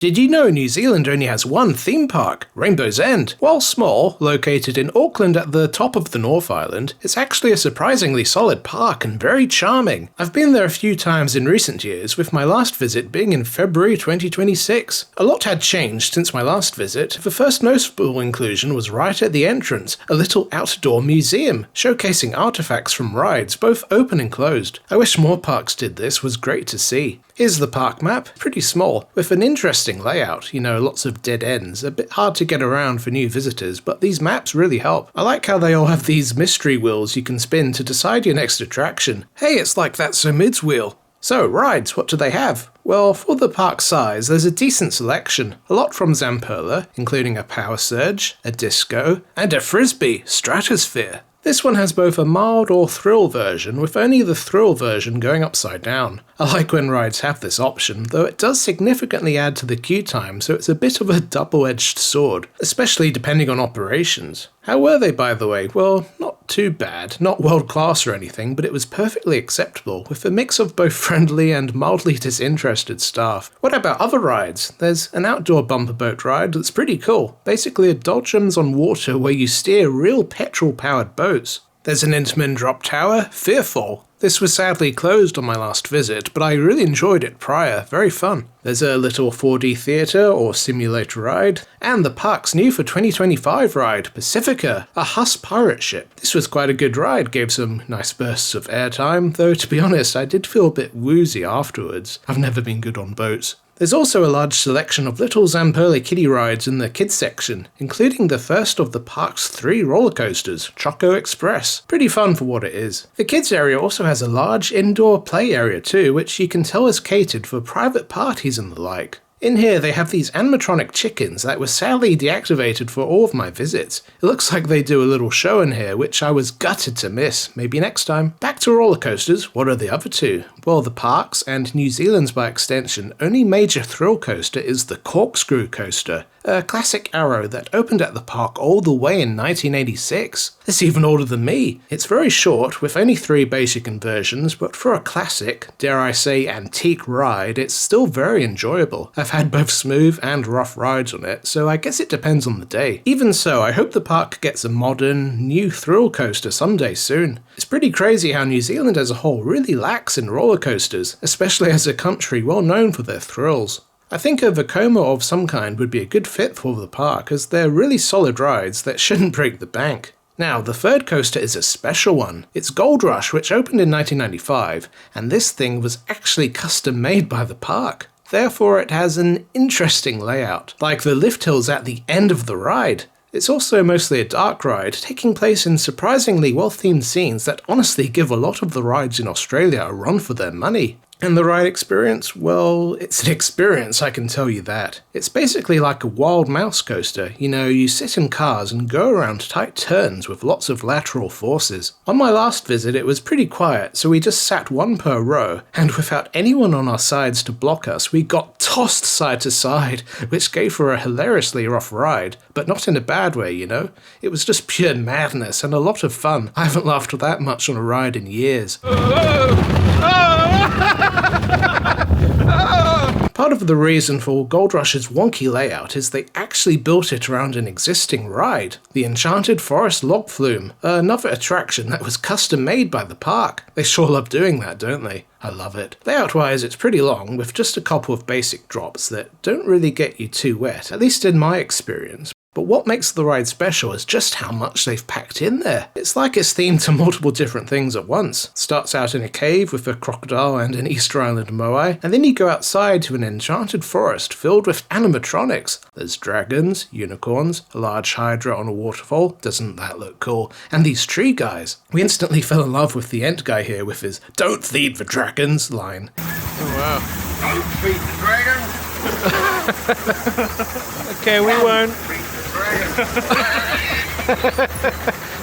Did you know New Zealand only has one theme park, Rainbow's End? While small, located in Auckland at the top of the North Island, it's actually a surprisingly solid park and very charming. I've been there a few times in recent years, with my last visit being in February 2026. A lot had changed since my last visit. The first noticeable inclusion was right at the entrance, a little outdoor museum, showcasing artifacts from rides, both open and closed. I wish more parks did this, was great to see. Here's the park map, pretty small, with an interesting layout, lots of dead ends, a bit hard to get around for new visitors, but these maps really help. I like how they all have these mystery wheels you can spin to decide your next attraction. Hey, it's like that Sir Mid's wheel. So, rides, what do they have? Well, for the park size, there's a decent selection. A lot from Zamperla, including a power surge, a disco, and a frisbee, Stratosphere. This one has both a mild or thrill version, with only the thrill version going upside down. I like when rides have this option, though it does significantly add to the queue time, so it's a bit of a double-edged sword, especially depending on operations. How were they, by the way? Well, not too bad, not world-class or anything, but it was perfectly acceptable, with a mix of both friendly and mildly disinterested staff. What about other rides? There's an outdoor bumper boat ride that's pretty cool, basically a doldrums on water where you steer real petrol-powered boats. There's an Intamin drop tower, Fearfall. This was sadly closed on my last visit, but I really enjoyed it prior, very fun. There's a little 4D theatre or simulator ride, and the park's new for 2025 ride, Pacifica, a Huss pirate ship. This was quite a good ride, gave some nice bursts of airtime, though to be honest I did feel a bit woozy afterwards. I've never been good on boats. There's also a large selection of little Zamperla kiddie rides in the kids section, including the first of the park's 3 roller coasters, Choco Express. Pretty fun for what it is. The kids area also has a large indoor play area too, which you can tell is catered for private parties and the like. In here they have these animatronic chickens that were sadly deactivated for all of my visits. It looks like they do a little show in here, which I was gutted to miss. Maybe next time. Back to roller coasters, what are the other two? Well, the park's, and New Zealand's by extension, only major thrill coaster is the Corkscrew Coaster, a classic arrow that opened at the park all the way in 1986. It's even older than me. It's very short, with only 3 basic inversions, but for a classic, dare I say antique ride, it's still very enjoyable. I've had both smooth and rough rides on it, so I guess it depends on the day. Even so, I hope the park gets a modern, new thrill coaster someday soon. It's pretty crazy how New Zealand as a whole really lacks in roller coasters, especially as a country well known for their thrills. I think a Vekoma of some kind would be a good fit for the park, as they're really solid rides that shouldn't break the bank. Now, the third coaster is a special one. It's Gold Rush, which opened in 1995, and this thing was actually custom made by the park. Therefore, it has an interesting layout, like the lift hills at the end of the ride. It's also mostly a dark ride, taking place in surprisingly well-themed scenes that honestly give a lot of the rides in Australia a run for their money. And the ride experience? Well, it's an experience, I can tell you that. It's basically like a wild mouse coaster. You sit in cars and go around tight turns with lots of lateral forces. On my last visit it was pretty quiet, so we just sat one per row, and without anyone on our sides to block us, we got tossed side to side, which gave for a hilariously rough ride, but not in a bad way, It was just pure madness and a lot of fun. I haven't laughed that much on a ride in years. Part of the reason for Gold Rush's wonky layout is they actually built it around an existing ride, the Enchanted Forest Log Flume, another attraction that was custom made by the park. They sure love doing that, don't they? I love it. Layout-wise, it's pretty long, with just a couple of basic drops that don't really get you too wet, at least in my experience. But what makes the ride special is just how much they've packed in there. It's like it's themed to multiple different things at once. It starts out in a cave with a crocodile and an Easter Island moai, and then you go outside to an enchanted forest filled with animatronics. There's dragons, unicorns, a large hydra on a waterfall, doesn't that look cool, and these tree guys. We instantly fell in love with the Ent guy here with his "Don't feed the dragons" line. Oh wow. Don't feed the dragons! Okay, we won't.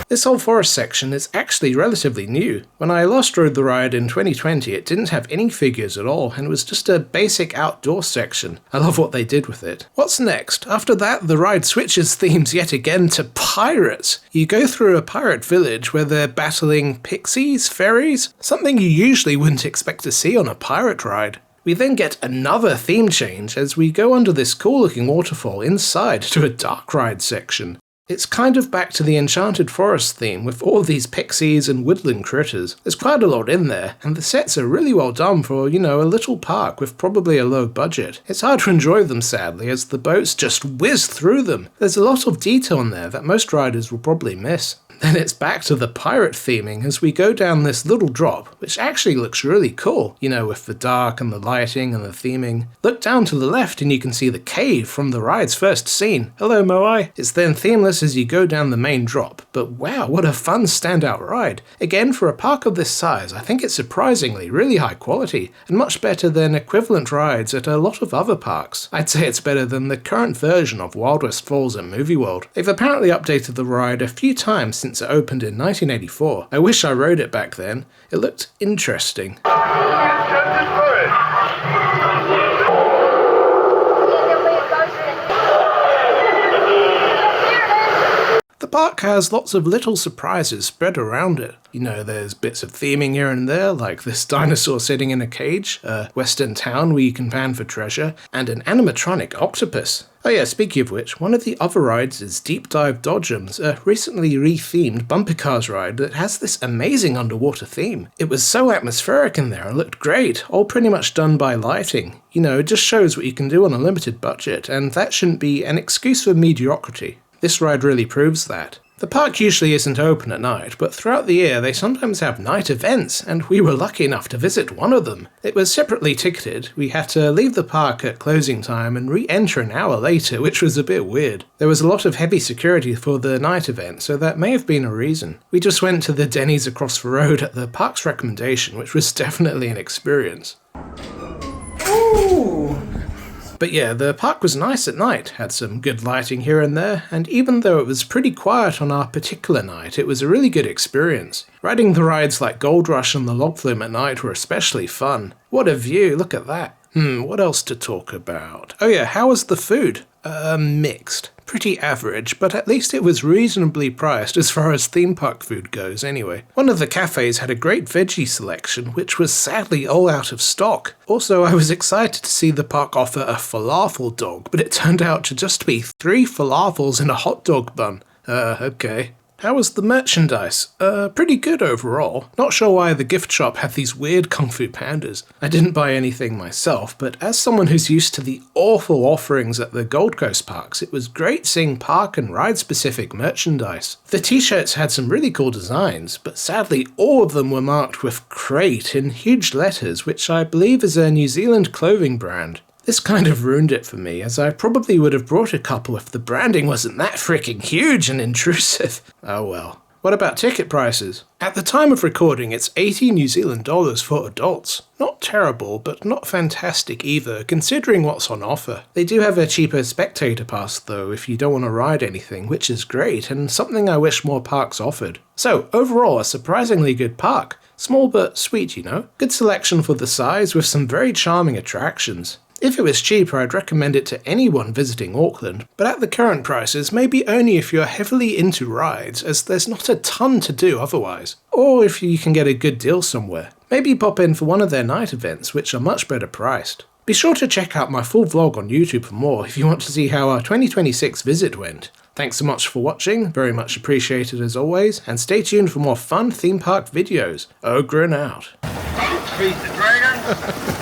This whole forest section is actually relatively new. When I last rode the ride in 2020, it didn't have any figures at all, and it was just a basic outdoor section. I love what they did with it. What's next? After that, the ride switches themes yet again to pirates. You go through a pirate village where they're battling pixies, fairies, something you usually wouldn't expect to see on a pirate ride. We then get another theme change as we go under this cool looking waterfall inside to a dark ride section. It's kind of back to the Enchanted Forest theme with all these pixies and woodland critters. There's quite a lot in there, and the sets are really well done for, a little park with probably a low budget. It's hard to enjoy them sadly as the boats just whiz through them. There's a lot of detail in there that most riders will probably miss. Then it's back to the pirate theming as we go down this little drop, which actually looks really cool, with the dark and the lighting and the theming. Look down to the left and you can see the cave from the ride's first scene. Hello Moai. It's then themeless as you go down the main drop, but wow, what a fun standout ride. Again, for a park of this size, I think it's surprisingly really high quality, and much better than equivalent rides at a lot of other parks. I'd say it's better than the current version of Wild West Falls at Movie World. They've apparently updated the ride a few times since it opened in 1984. I wish I rode it back then. It looked interesting. The park has lots of little surprises spread around it. There's bits of theming here and there, like this dinosaur sitting in a cage, a western town where you can pan for treasure, and an animatronic octopus. Oh yeah, speaking of which, one of the other rides is Deep Dive Dodgems, a recently re-themed bumper cars ride that has this amazing underwater theme. It was so atmospheric in there and looked great, all pretty much done by lighting. It just shows what you can do on a limited budget, and that shouldn't be an excuse for mediocrity. This ride really proves that. The park usually isn't open at night, but throughout the year they sometimes have night events, and we were lucky enough to visit one of them. It was separately ticketed. We had to leave the park at closing time and re-enter an hour later, which was a bit weird. There was a lot of heavy security for the night event, so that may have been a reason. We just went to the Denny's across the road at the park's recommendation, which was definitely an experience. Ooh. But yeah, the park was nice at night, had some good lighting here and there, and even though it was pretty quiet on our particular night, it was a really good experience. Riding the rides like Gold Rush and the Log Flume at night were especially fun. What a view, look at that. What else to talk about? Oh yeah, how was the food? Mixed. Pretty average, but at least it was reasonably priced as far as theme park food goes anyway. One of the cafes had a great veggie selection, which was sadly all out of stock. Also, I was excited to see the park offer a falafel dog, but it turned out to just be 3 falafels in a hot dog bun. Okay. How was the merchandise? Pretty good overall. Not sure why the gift shop had these weird Kung Fu pandas. I didn't buy anything myself, but as someone who's used to the awful offerings at the Gold Coast parks, it was great seeing park and ride-specific merchandise. The t-shirts had some really cool designs, but sadly all of them were marked with Crate in huge letters, which I believe is a New Zealand clothing brand. This kind of ruined it for me, as I probably would have brought a couple if the branding wasn't that freaking huge and intrusive. Oh well. What about ticket prices? At the time of recording, it's 80 New Zealand dollars for adults. Not terrible, but not fantastic either, considering what's on offer. They do have a cheaper spectator pass though, if you don't want to ride anything, which is great, and something I wish more parks offered. So, overall, a surprisingly good park. Small but sweet, Good selection for the size, with some very charming attractions. If it was cheaper, I'd recommend it to anyone visiting Auckland, but at the current prices, maybe only if you're heavily into rides, as there's not a ton to do otherwise. Or if you can get a good deal somewhere. Maybe pop in for one of their night events, which are much better priced. Be sure to check out my full vlog on YouTube for more if you want to see how our 2026 visit went. Thanks so much for watching, very much appreciated as always, and stay tuned for more fun theme park videos. Ogre and out. Feed the dragon.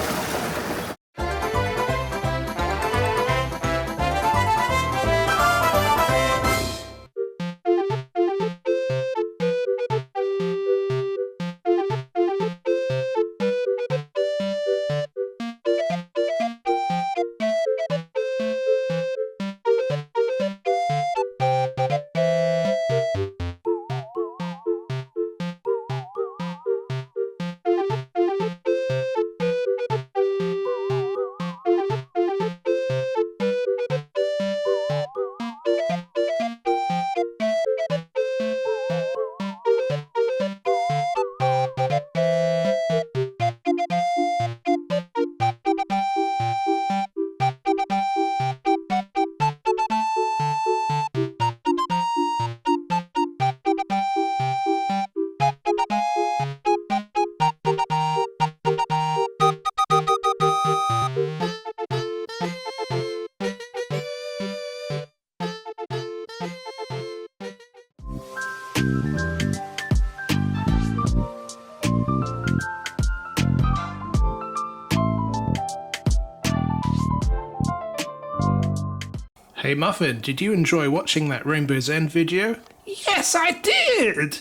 Hey Muffin, did you enjoy watching that Rainbow's End video? Yes, I did!